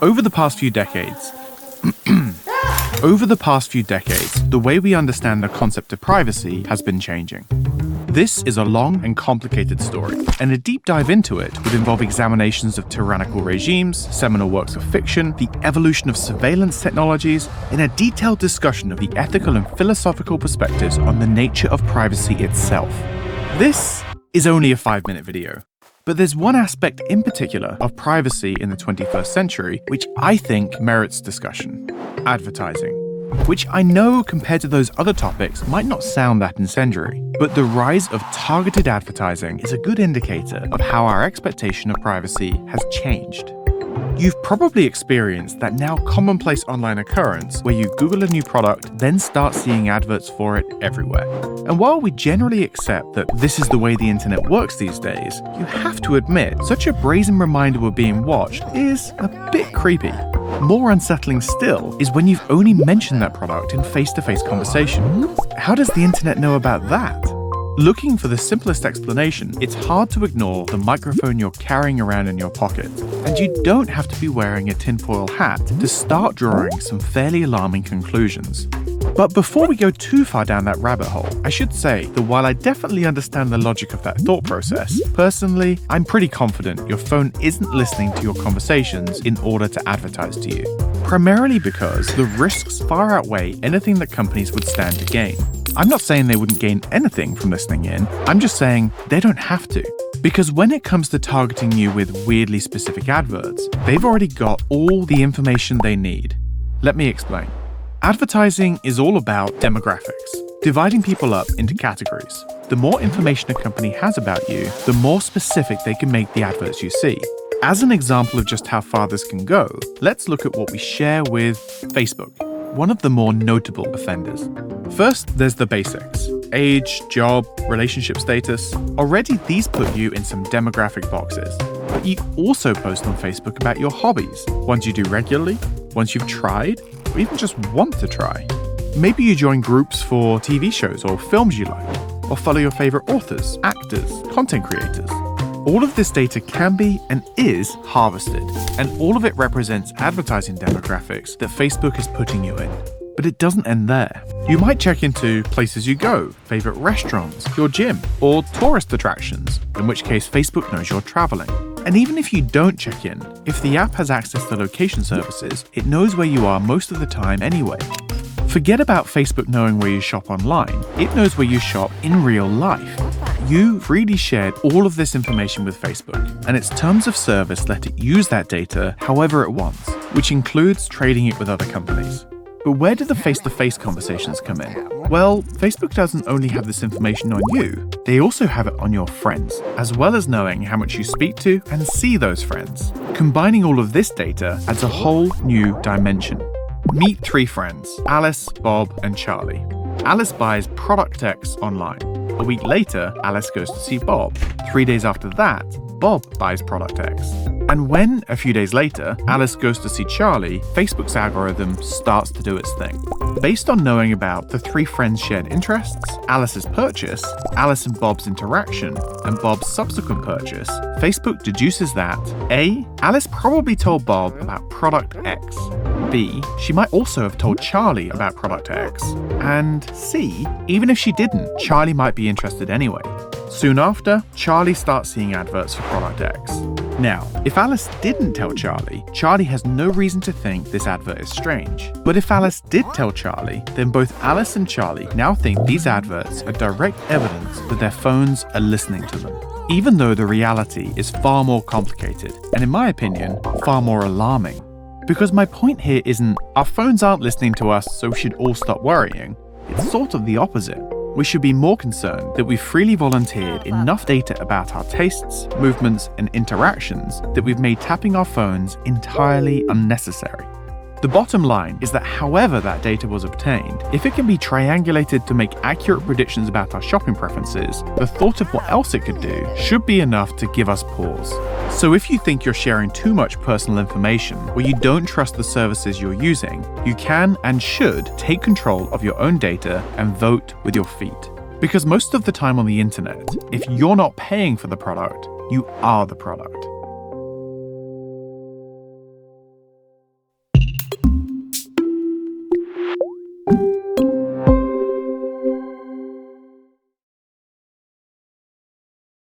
Over the past few decades, the way we understand the concept of privacy has been changing. This is a long and complicated story, and a deep dive into it would involve examinations of tyrannical regimes, seminal works of fiction, the evolution of surveillance technologies, and a detailed discussion of the ethical and philosophical perspectives on the nature of privacy itself. This is only a 5-minute video, but there's one aspect in particular of privacy in the 21st century which I think merits discussion: advertising. Which I know compared to those other topics might not sound that incendiary, but the rise of targeted advertising is a good indicator of how our expectation of privacy has changed. You've probably experienced that now commonplace online occurrence where you Google a new product, then start seeing adverts for it everywhere. And while we generally accept that this is the way the internet works these days, you have to admit such a brazen reminder we're being watched is a bit creepy. More unsettling still is when you've only mentioned that product in face-to-face conversation. How does the internet know about that? Looking for the simplest explanation, it's hard to ignore the microphone you're carrying around in your pocket. And you don't have to be wearing a tinfoil hat to start drawing some fairly alarming conclusions. But before we go too far down that rabbit hole, I should say that while I definitely understand the logic of that thought process, personally, I'm pretty confident your phone isn't listening to your conversations in order to advertise to you. Primarily because the risks far outweigh anything that companies would stand to gain. I'm not saying they wouldn't gain anything from listening in, I'm just saying they don't have to. Because when it comes to targeting you with weirdly specific adverts, they've already got all the information they need. Let me explain. Advertising is all about demographics, dividing people up into categories. The more information a company has about you, the more specific they can make the adverts you see. As an example of just how far this can go, let's look at what we share with Facebook, one of the more notable offenders. First, there's the basics: age, job, relationship status. Already these put you in some demographic boxes. But you also post on Facebook about your hobbies, ones you do regularly, ones you've tried, or even just want to try. Maybe you join groups for TV shows or films you like, or follow your favorite authors, actors, content creators. All of this data can be and is harvested, and all of it represents advertising demographics that Facebook is putting you in. But it doesn't end there. You might check into places you go, favorite restaurants, your gym, or tourist attractions, in which case Facebook knows you're traveling. And even if you don't check in, if the app has access to location services, it knows where you are most of the time anyway. Forget about Facebook knowing where you shop online. It knows where you shop in real life. You freely shared all of this information with Facebook, and its terms of service let it use that data however it wants, which includes trading it with other companies. But where do the face-to-face conversations come in? Well, Facebook doesn't only have this information on you, they also have it on your friends, as well as knowing how much you speak to and see those friends. Combining all of this data adds a whole new dimension. Meet 3 friends, Alice, Bob, and Charlie. Alice buys product X online. A week later, Alice goes to see Bob. 3 days after that, Bob buys product X. And when, a few days later, Alice goes to see Charlie, Facebook's algorithm starts to do its thing. Based on knowing about the 3 friends' shared interests, Alice's purchase, Alice and Bob's interaction, and Bob's subsequent purchase, Facebook deduces that A. Alice probably told Bob about product X. B. She might also have told Charlie about product X. And C. Even if she didn't, Charlie might be interested anyway. Soon after, Charlie starts seeing adverts for product X. Now, if Alice didn't tell Charlie, Charlie has no reason to think this advert is strange. But if Alice did tell Charlie, then both Alice and Charlie now think these adverts are direct evidence that their phones are listening to them. Even though the reality is far more complicated, and in my opinion, far more alarming. Because my point here isn't, our phones aren't listening to us, so we should all stop worrying. It's sort of the opposite. We should be more concerned that we've freely volunteered enough data about our tastes, movements, and interactions that we've made tapping our phones entirely unnecessary. The bottom line is that however that data was obtained, if it can be triangulated to make accurate predictions about our shopping preferences, the thought of what else it could do should be enough to give us pause. So if you think you're sharing too much personal information or you don't trust the services you're using, you can and should take control of your own data and vote with your feet. Because most of the time on the internet, if you're not paying for the product, you are the product.